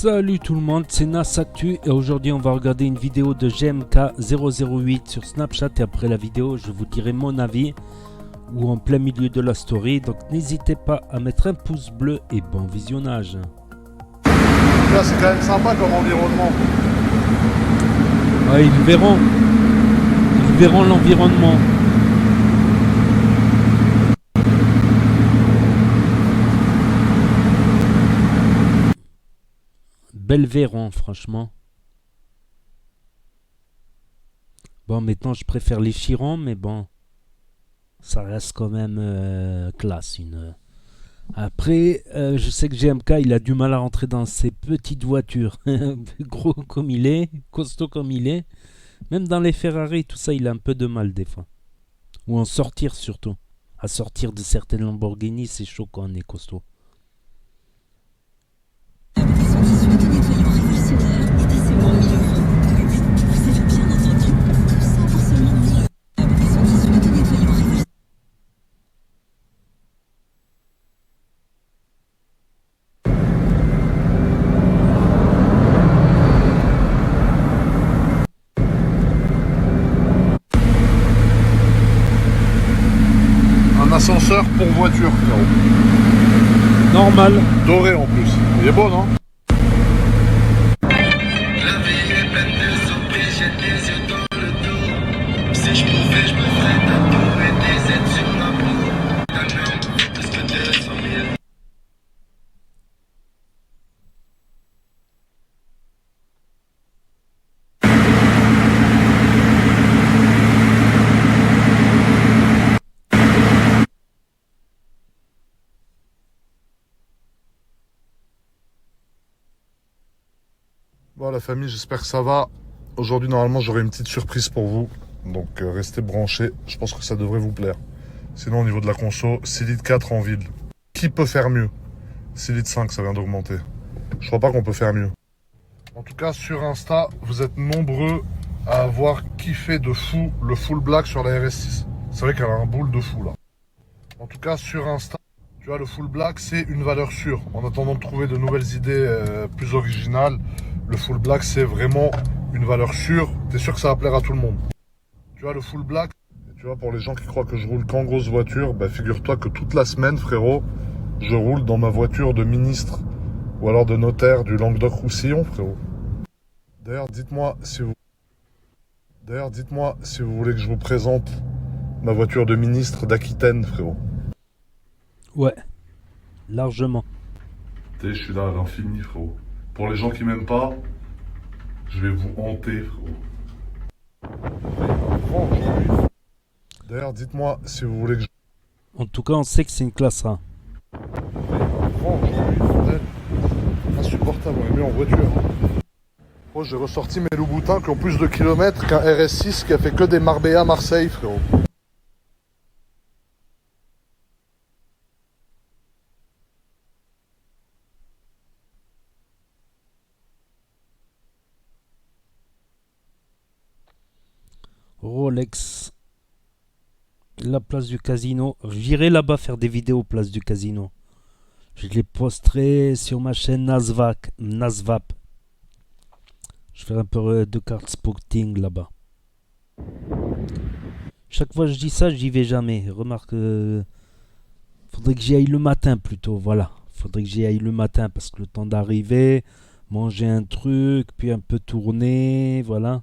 Salut tout le monde, c'est NasActu et aujourd'hui on va regarder une vidéo de GMK008 sur Snapchat et après la vidéo je vous dirai mon avis ou en plein milieu de la story, donc n'hésitez pas à mettre un pouce bleu et bon visionnage. Là c'est quand même sympa comme environnement. Ouais, ils verront l'environnement. Belvéron, franchement. Bon, maintenant je préfère les Chiron, mais bon, ça reste quand même classe. Après, je sais que GMK, il a du mal à rentrer dans ses petites voitures. Gros comme il est, costaud comme il est. Même dans les Ferrari, tout ça, il a un peu de mal des fois. Ou en sortir surtout. À sortir de certaines Lamborghini, c'est chaud quand on est costaud. Un ascenseur pour voiture, frérot. Normal. Doré en plus. Il est beau, non? La vie est pleine de surprises, j'ai des yeux dans le dos. Si je pouvais, je me ferais tatouer des aides sur ma peau. Un homme fait plus que 200 000. Bon la famille, j'espère que ça va. Aujourd'hui normalement j'aurai une petite surprise pour vous. Donc restez branchés, je pense que ça devrait vous plaire. Sinon au niveau de la conso, 6 litres 4 en ville. Qui peut faire mieux? 6 litres 5 ça vient d'augmenter. Je crois pas qu'on peut faire mieux. En tout cas sur Insta, vous êtes nombreux à avoir kiffé de fou le full black sur la RS6. C'est vrai qu'elle a un boule de fou là. En tout cas sur Insta, tu vois le full black c'est une valeur sûre. En attendant de trouver de nouvelles idées plus originales, le full black c'est vraiment une valeur sûre. T'es sûr que ça va plaire à tout le monde. Tu vois le full black, tu vois pour les gens qui croient que je roule qu'en grosse voiture, bah figure-toi que toute la semaine frérot, je roule dans ma voiture de ministre ou alors de notaire du Languedoc-Roussillon frérot. D'ailleurs dites-moi si vous voulez que je vous présente ma voiture de ministre d'Aquitaine frérot. Ouais, largement. Tu sais, je suis là à l'infini, frérot. Pour les gens qui m'aiment pas, je vais vous hanter, frérot. D'ailleurs, dites-moi si vous voulez que je... En tout cas, on sait que c'est une classe A. Insupportable, on est mieux en voiture. Oh, j'ai ressorti mes Louboutins qui ont plus de kilomètres qu'un RS6 qui a fait que des Marbella Marseille, frérot. Rolex. La place du casino. J'irai là-bas faire des vidéos place du casino. Je les posterai sur ma chaîne Nasvap. Je ferai un peu de carte spotting là-bas. Chaque fois que je dis ça, j'y vais jamais. Remarque, faudrait que j'y aille le matin plutôt. Voilà. Faudrait que j'y aille le matin parce que le temps d'arriver, manger un truc, puis un peu tourner, voilà.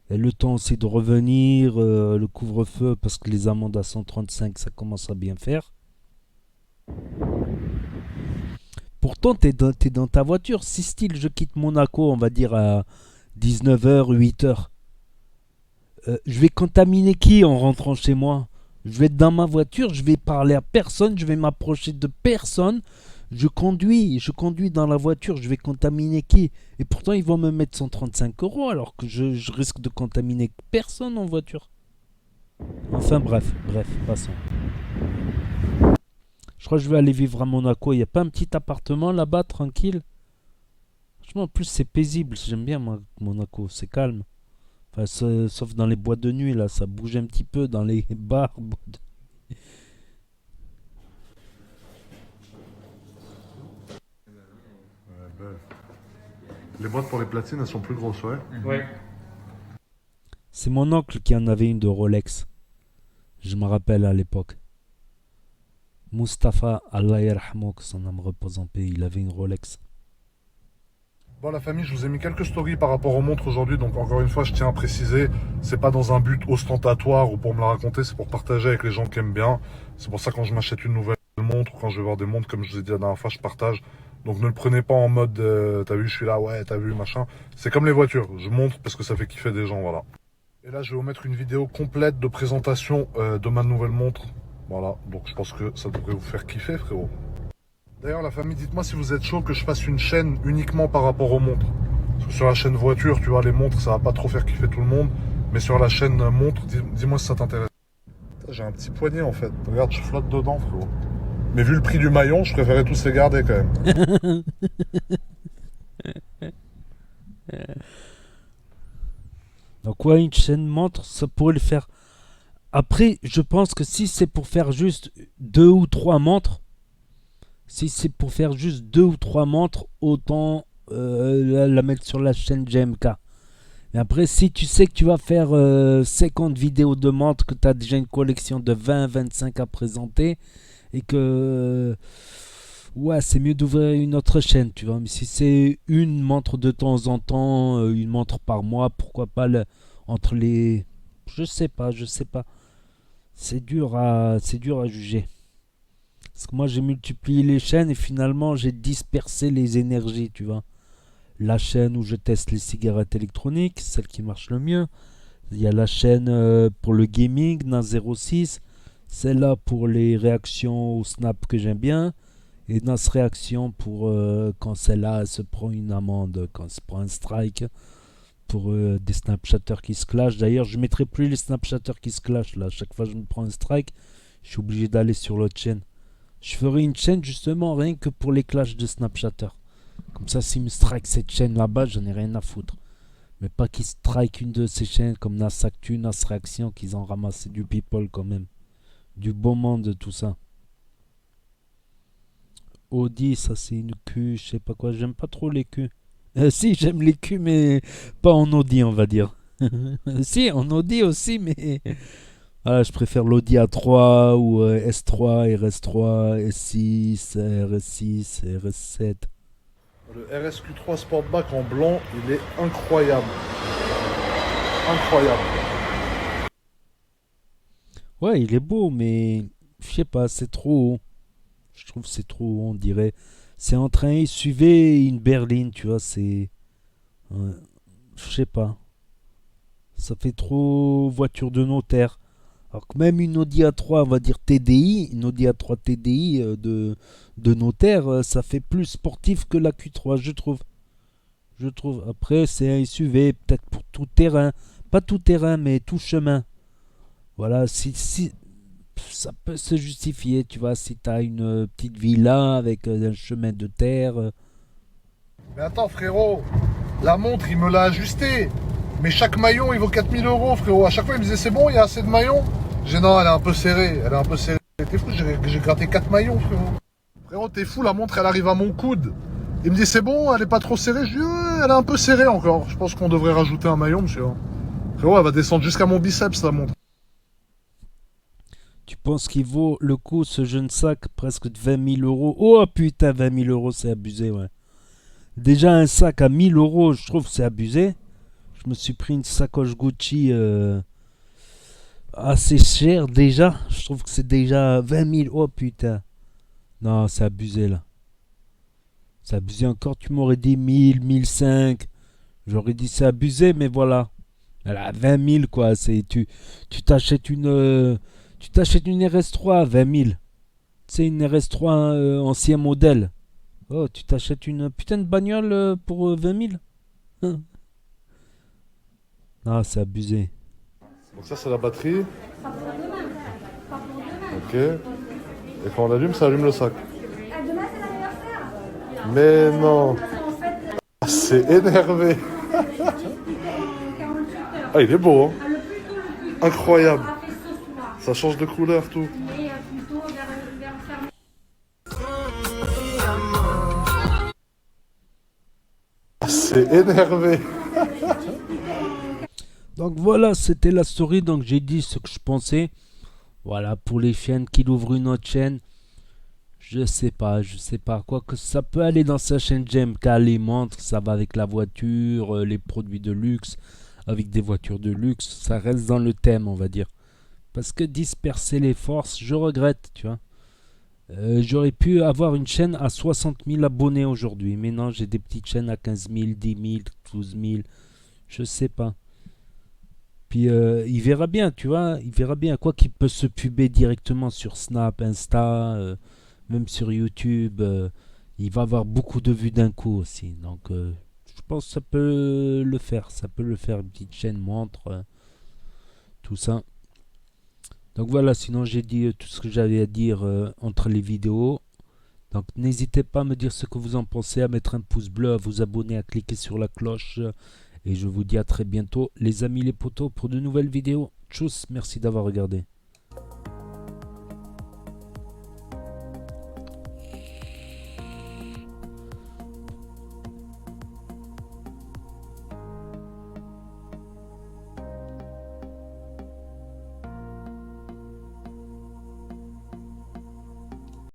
Et le temps aussi de revenir, le couvre-feu, parce que les amendes à 135, ça commence à bien faire. Pourtant, t'es dans ta voiture. Si style, je quitte Monaco, on va dire à 19h, 8h. Je vais contaminer qui en rentrant chez moi? Je vais être dans ma voiture, je vais parler à personne, je vais m'approcher de personne. Je conduis dans la voiture, je vais contaminer qui? Et pourtant, ils vont me mettre 135 € alors que je risque de contaminer personne en voiture. Enfin bref, passons. Je crois que je vais aller vivre à Monaco. Il n'y a pas un petit appartement là-bas, tranquille? Franchement, en plus, c'est paisible. J'aime bien Monaco, c'est calme. Enfin, sauf dans les boîtes de nuit, là, ça bouge un petit peu dans les bars. Les boîtes pour les platines, elles sont plus grosses, ouais. Ouais. C'est mon oncle qui en avait une de Rolex. Je me rappelle à l'époque. Mustapha, Allah yarhamou, que son âme repose en paix, il avait une Rolex. Bon la famille, je vous ai mis quelques stories par rapport aux montres aujourd'hui, donc encore une fois je tiens à préciser, c'est pas dans un but ostentatoire ou pour me la raconter, c'est pour partager avec les gens qui aiment bien. C'est pour ça quand je m'achète une nouvelle montre ou quand je vais voir des montres, comme je vous ai dit la dernière fois, je partage. Donc ne le prenez pas en mode t'as vu je suis là, ouais t'as vu machin. C'est comme les voitures, je montre parce que ça fait kiffer des gens, voilà. Et là je vais vous mettre une vidéo complète de présentation de ma nouvelle montre. Voilà, donc je pense que ça devrait vous faire kiffer frérot. D'ailleurs la famille, dites-moi si vous êtes chaud que je fasse une chaîne uniquement par rapport aux montres. Parce que sur la chaîne voiture, tu vois, les montres, ça va pas trop faire kiffer tout le monde. Mais sur la chaîne montre, dis-moi si ça t'intéresse. J'ai un petit poignet en fait. Regarde, je flotte dedans frérot. Mais vu le prix du maillon, je préférais tous les garder quand même. Donc ouais, une chaîne montre, ça pourrait le faire. Après, je pense que si c'est pour faire juste 2 ou 3 montres, si c'est pour faire juste 2 ou 3 montres, autant la mettre sur la chaîne GMK. Et après, si tu sais que tu vas faire 50 vidéos de montres, que tu as déjà une collection de 20-25 à présenter, et que ouais, c'est mieux d'ouvrir une autre chaîne, tu vois. Mais si c'est une montre de temps en temps, une montre par mois, pourquoi pas entre les... Je sais pas. C'est dur à juger. Parce que moi, j'ai multiplié les chaînes et finalement, j'ai dispersé les énergies, tu vois. La chaîne où je teste les cigarettes électroniques, celle qui marche le mieux. Il y a la chaîne pour le gaming, NAS06. Celle-là pour les réactions au snap que j'aime bien. Et NAS réaction pour quand celle-là se prend une amende, quand elle se prend un strike. Pour des Snapchatters qui se clashent. D'ailleurs, je ne mettrai plus les Snapchatters qui se clashent. Là. Chaque fois que je me prends un strike, je suis obligé d'aller sur l'autre chaîne. Je ferai une chaîne justement rien que pour les clashs de Snapchatter. Comme ça, s'ils me strike cette chaîne là-bas, j'en ai rien à foutre. Mais pas qu'ils strike une de ces chaînes comme Nas Actu, Nas Réaction, qu'ils ont ramassé du people quand même. Du beau monde, tout ça. Audi, ça c'est une queue, je sais pas quoi. J'aime pas trop les queues. Si, j'aime les culs, mais pas en Audi, on va dire. Si, en Audi aussi, mais... Voilà, je préfère l'Audi A3 ou S3, RS3, S6, RS6, RS7. Le RSQ3 Sportback en blanc, il est incroyable. Incroyable. Ouais, il est beau, mais... Je sais pas, c'est trop haut. Je trouve que c'est trop haut, on dirait... C'est entre un SUV et une berline, tu vois, c'est... je sais pas. Ça fait trop voiture de notaire. Alors que même une Audi A3, on va dire TDI, une Audi A3 TDI de notaire, ça fait plus sportif que la Q3, je trouve. Après, c'est un SUV, peut-être pour tout terrain. Pas tout terrain, mais tout chemin. Voilà, si ça peut se justifier, tu vois, si tu as une petite villa avec un chemin de terre. Mais attends frérot, la montre il me l'a ajustée. Mais chaque maillon il vaut 4000 € frérot. À chaque fois il me disait c'est bon, il y a assez de maillons. J'ai non, elle est un peu serrée, T'es fou, j'ai gratté 4 maillons frérot. Frérot t'es fou, la montre elle arrive à mon coude. Il me dit c'est bon, elle est pas trop serrée. Je dis ouais, elle est un peu serrée encore. Je pense qu'on devrait rajouter un maillon monsieur. Frérot elle va descendre jusqu'à mon biceps la montre. Tu penses qu'il vaut le coup ce jeune sac presque de 20 000 €? Oh putain, 20 000 € c'est abusé, ouais. Déjà un sac à 1000 €, je trouve c'est abusé. Je me suis pris une sacoche Gucci assez chère déjà. Je trouve que c'est déjà 20 000. Oh putain. Non, c'est abusé là. C'est abusé encore. Tu m'aurais dit 1000, 1005. J'aurais dit c'est abusé, mais voilà. Voilà, 20 000 quoi. Tu t'achètes une... Tu t'achètes une RS3 à 20 000. C'est une RS3 ancien modèle. Oh, tu t'achètes une putain de bagnole pour 20 000. Ah, c'est abusé. Donc ça c'est la batterie. Ok. Et quand on l'allume, ça allume le sac. Demain, c'est l'anniversaire. Mais non. Ah, c'est énervé. Ah il est beau hein. Incroyable. Ça change de couleur tout. Ah, c'est s'est énervé. Donc voilà, c'était la story. Donc j'ai dit ce que je pensais. Voilà, pour les chaînes qui ouvrent une autre chaîne, je sais pas. Quoi que ça peut aller dans sa chaîne J'aime qu'à les montres, ça va avec la voiture, les produits de luxe, avec des voitures de luxe, ça reste dans le thème, on va dire. Parce que disperser les forces, je regrette, tu vois. J'aurais pu avoir une chaîne à 60 000 abonnés aujourd'hui, mais non, j'ai des petites chaînes à 15 000, 10 000, 12 000, je sais pas. Puis il verra bien, tu vois, il verra bien quoi qu'il peut se puber directement sur Snap, Insta, même sur YouTube. Il va avoir beaucoup de vues d'un coup aussi. Donc je pense que ça peut le faire, une petite chaîne montre, tout ça. Donc voilà, sinon j'ai dit tout ce que j'avais à dire entre les vidéos. Donc n'hésitez pas à me dire ce que vous en pensez, à mettre un pouce bleu, à vous abonner, à cliquer sur la cloche. Et je vous dis à très bientôt, les amis les potos, pour de nouvelles vidéos. Tchuss, merci d'avoir regardé.